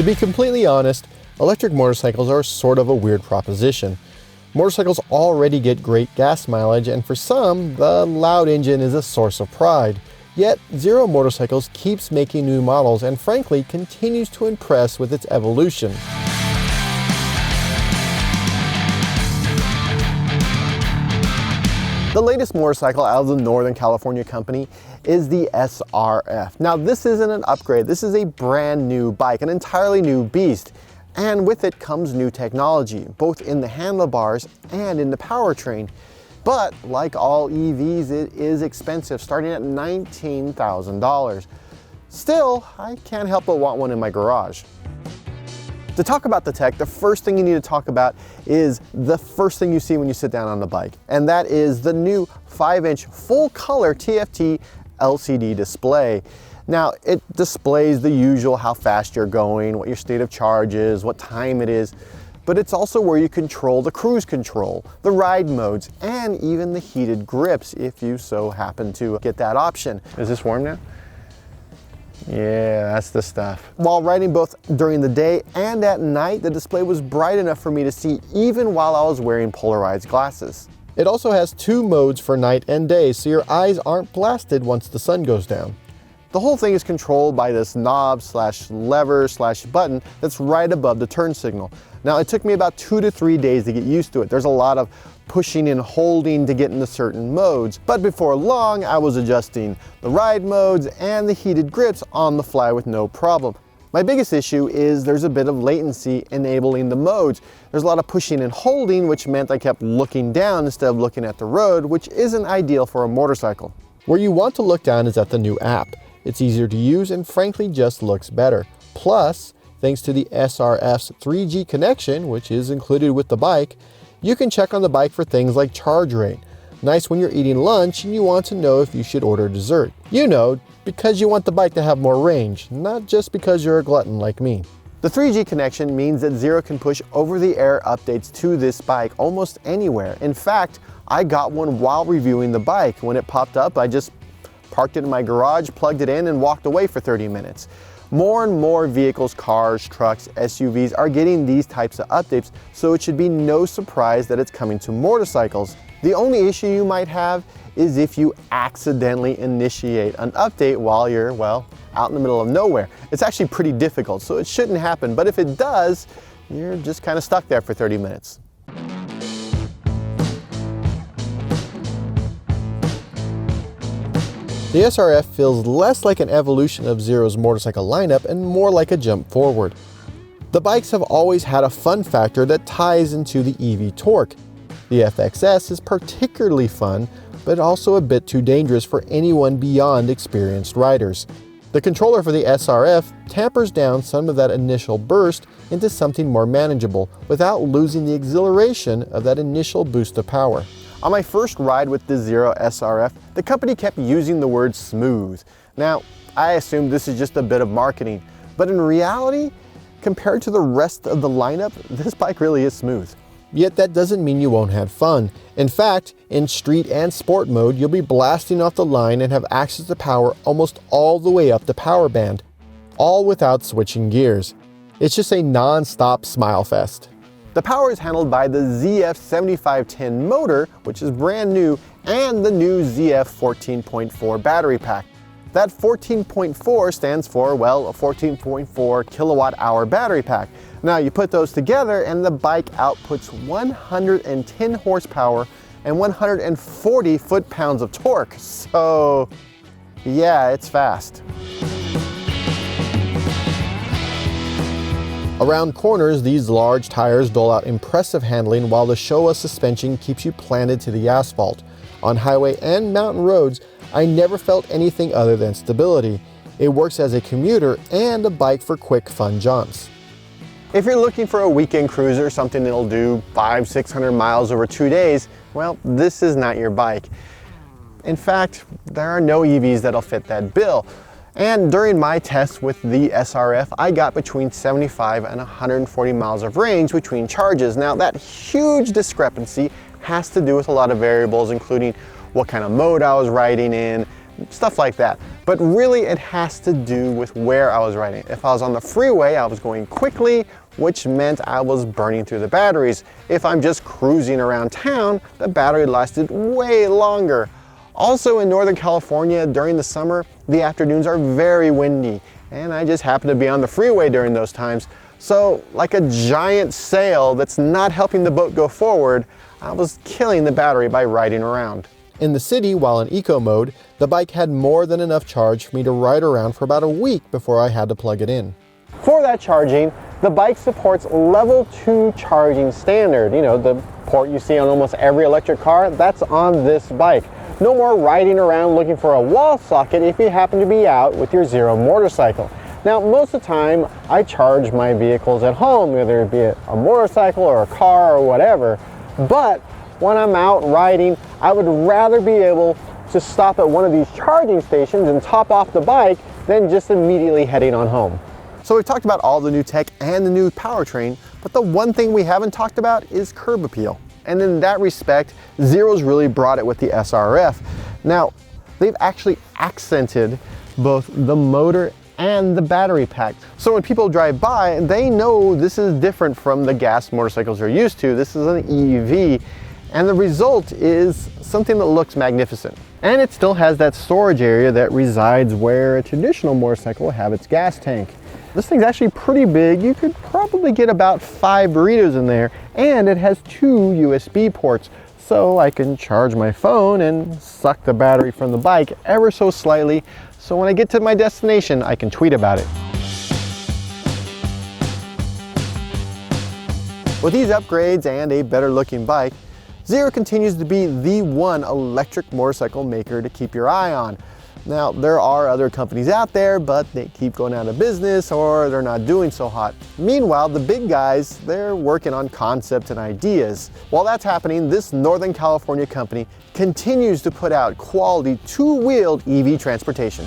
be completely honest, electric motorcycles are sort of a weird proposition. Motorcycles already get great gas mileage, and for some, the loud engine is a source of pride. Yet, Zero Motorcycles keeps making new models and frankly continues to impress with its evolution. The latest motorcycle out of the Northern California company is the SRF. Now this isn't an upgrade, this is a brand new bike, an entirely new beast. And with it comes new technology, both in the handlebars and in the powertrain. But like all EVs, it is expensive, starting at $19,000. Still, I can't help but want one in my garage. To talk about the tech, the first thing you need to talk about is the first thing you see when you sit down on the bike, and that is the new 5-inch full-color TFT LCD display. Now, it displays the usual how fast you're going, what your state of charge is, what time it is, but it's also where you control the cruise control, the ride modes, and even the heated grips if you so happen to get that option. Is this warm now? Yeah, that's the stuff. While riding both during the day and at night, the display was bright enough for me to see even while I was wearing polarized glasses. It also has 2 modes for night and day, so your eyes aren't blasted once the sun goes down. The whole thing is controlled by this knob slash lever slash button that's right above the turn signal. Now, it took me about 2 to 3 days to get used to it. There's a lot of pushing and holding to get into certain modes, but before long I was adjusting the ride modes and the heated grips on the fly with no problem. My biggest issue is there's a bit of latency enabling the modes. There's a lot of pushing and holding, which meant I kept looking down instead of looking at the road, which isn't ideal for a motorcycle. Where you want to look down is at the new app. It's easier to use and frankly just looks better. Plus, thanks to the SRF's 3G connection, which is included with the bike, you can check on the bike for things like charge rate. Nice when you're eating lunch and you want to know if you should order dessert. You know, because you want the bike to have more range, not just because you're a glutton like me. The 3G connection means that Zero can push over-the-air updates to this bike almost anywhere. In fact, I got one while reviewing the bike. When it popped up, I just parked it in my garage, plugged it in, and walked away for 30 minutes. More and more vehicles, cars, trucks, SUVs are getting these types of updates, so it should be no surprise that it's coming to motorcycles. The only issue you might have is if you accidentally initiate an update while you're, well, out in the middle of nowhere. It's actually pretty difficult, so it shouldn't happen, but if it does, you're just kind of stuck there for 30 minutes. The SRF feels less like an evolution of Zero's motorcycle lineup and more like a jump forward. The bikes have always had a fun factor that ties into the EV torque. The FXS is particularly fun, but also a bit too dangerous for anyone beyond experienced riders. The controller for the SRF tampers down some of that initial burst into something more manageable without losing the exhilaration of that initial boost of power. On my first ride with the Zero SRF, the company kept using the word smooth. Now, I assumed this is just a bit of marketing, but in reality, compared to the rest of the lineup, this bike really is smooth. Yet that doesn't mean you won't have fun. In fact, in street and sport mode, you'll be blasting off the line and have access to power almost all the way up the power band, all without switching gears. It's just a non-stop smile fest. The power is handled by the ZF7510 motor, which is brand new, and the new ZF 14.4 battery pack. That 14.4 stands for, well, a 14.4 kilowatt hour battery pack. Now you put those together and the bike outputs 110 horsepower and 140 foot-pounds of torque. So yeah, it's fast. Around corners, these large tires dole out impressive handling while the Showa suspension keeps you planted to the asphalt. On highway and mountain roads, I never felt anything other than stability. It works as a commuter and a bike for quick, fun jaunts. If you're looking for a weekend cruiser, something that'll do 500-600 miles over 2 days, well, this is not your bike. In fact, there are no EVs that'll fit that bill. And during my test with the SRF, I got between 75 and 140 miles of range between charges. Now that huge discrepancy has to do with a lot of variables, including what kind of mode I was riding in, stuff like that. But really it has to do with where I was riding. If I was on the freeway, I was going quickly, which meant I was burning through the batteries. If I'm just cruising around town, the battery lasted way longer. Also in Northern California during the summer, the afternoons are very windy, and I just happen to be on the freeway during those times. So like a giant sail that's not helping the boat go forward, I was killing the battery by riding around. In the city, while in eco mode, the bike had more than enough charge for me to ride around for about a week before I had to plug it in. For that charging, the bike supports level 2 charging standard. You know, the port you see on almost every electric car, that's on this bike. No more riding around looking for a wall socket if you happen to be out with your Zero motorcycle. Now, most of the time, I charge my vehicles at home, whether it be a motorcycle or a car or whatever. But when I'm out riding, I would rather be able to stop at one of these charging stations and top off the bike than just immediately heading on home. So we've talked about all the new tech and the new powertrain, but the one thing we haven't talked about is curb appeal. And in that respect, Zero's really brought it with the SRF. Now, they've actually accented both the motor and the battery pack. So when people drive by, they know this is different from the gas motorcycles they're used to. This is an EV, and the result is something that looks magnificent. And it still has that storage area that resides where a traditional motorcycle will have its gas tank. This thing's actually pretty big. You could probably get about 5 burritos in there, and it has 2 USB ports. So I can charge my phone and suck the battery from the bike ever so slightly, so when I get to my destination, I can tweet about it. With these upgrades and a better looking bike, Zero continues to be the one electric motorcycle maker to keep your eye on. Now, there are other companies out there, but they keep going out of business or they're not doing so hot. Meanwhile, the big guys, they're working on concepts and ideas. While that's happening, this Northern California company continues to put out quality 2-wheeled EV transportation.